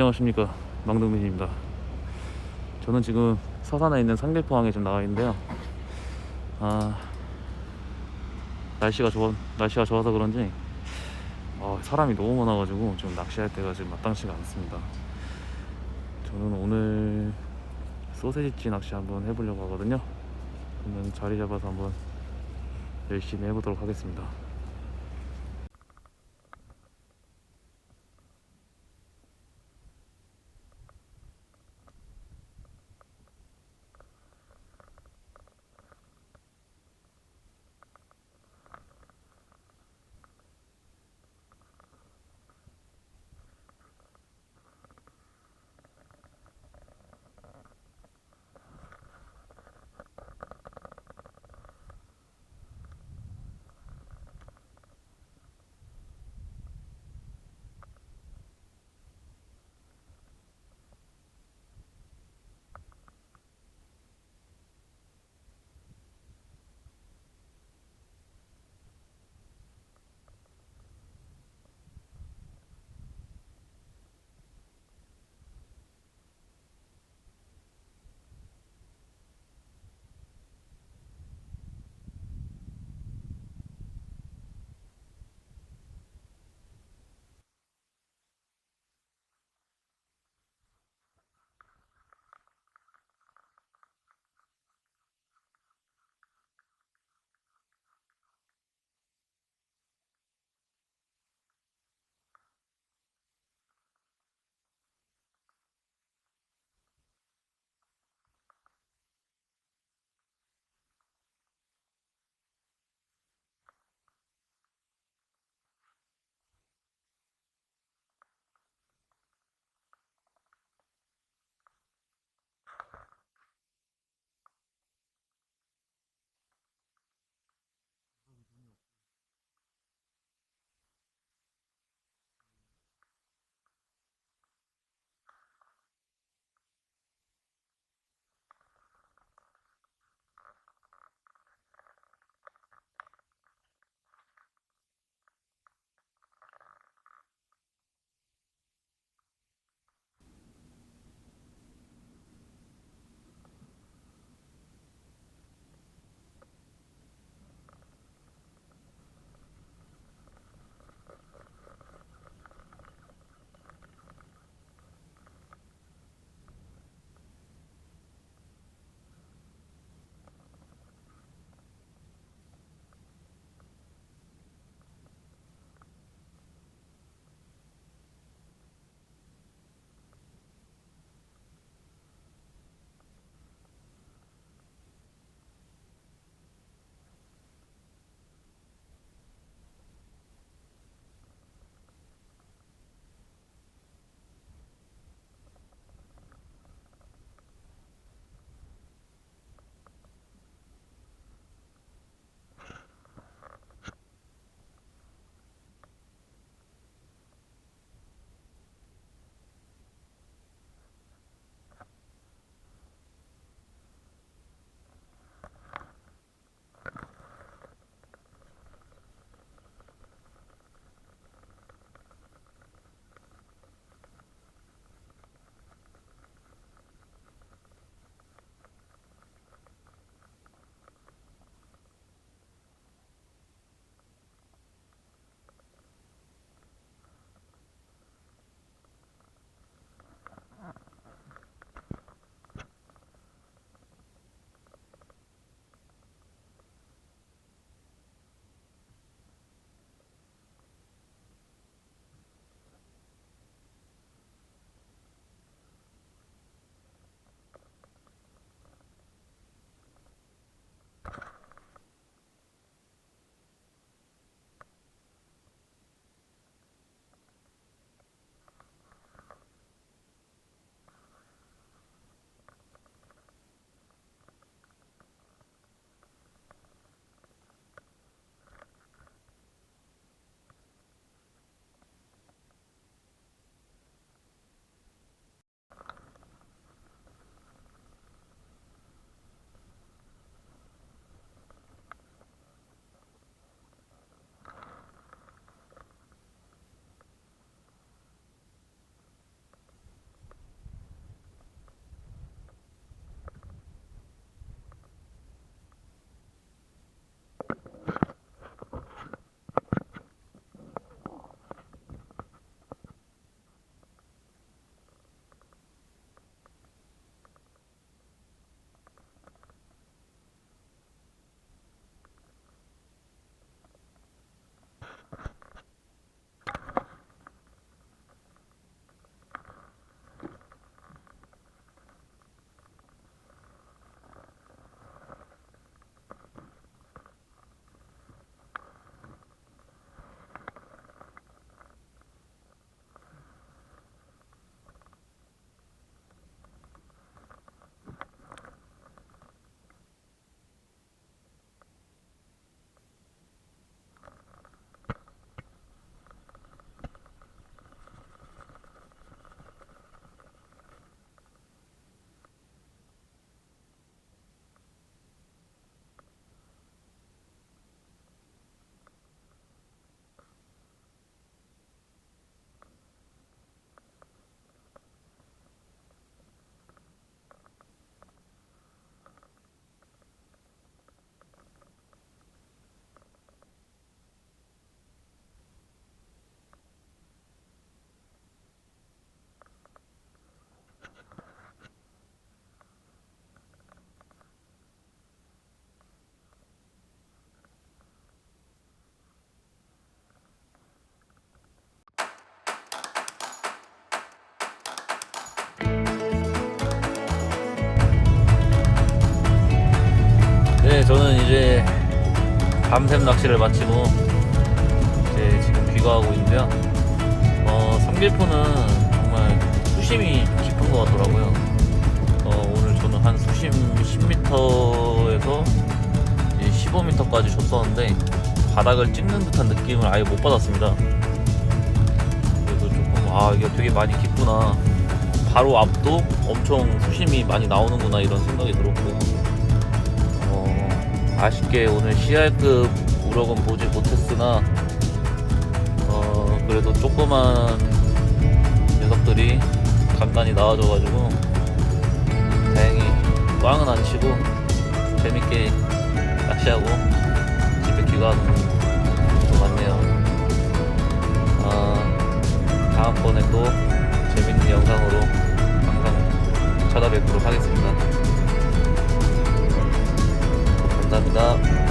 안녕하십니까, 망동민입니다. 저는 지금 서산에 있는 상계포항에 좀 나와 있는데요. 아, 날씨가 좋아서 그런지 사람이 너무 많아가지고 좀 낚시할 때가 지금 마땅치가 않습니다. 저는 오늘 소세지찌 낚시 한번 해보려고 하거든요. 그러면 자리 잡아서 한번 열심히 해보도록 하겠습니다. 네, 저는 이제 밤샘 낚시를 마치고 이제 지금 귀가하고 있는데요. 삼길포는 정말 수심이 깊은 것 같더라고요. 오늘 저는 한 수심 10m에서 15m까지 쳤었는데 바닥을 찍는 듯한 느낌을 아예 못 받았습니다. 그래서 조금 이게 되게 많이 깊구나, 바로 앞도 엄청 수심이 많이 나오는구나 이런 생각이 들었고, 아쉽게 오늘 CR급 우럭은 보지 못했으나 그래도 조그만 녀석들이 간간히 나와줘가지고 다행히 꽝은 안 치고 재밌게 낚시하고 집에 귀가하는 것 같네요. 다음번에 또 재밌는 영상으로 항상 찾아뵙도록 하겠습니다. 감사합니다.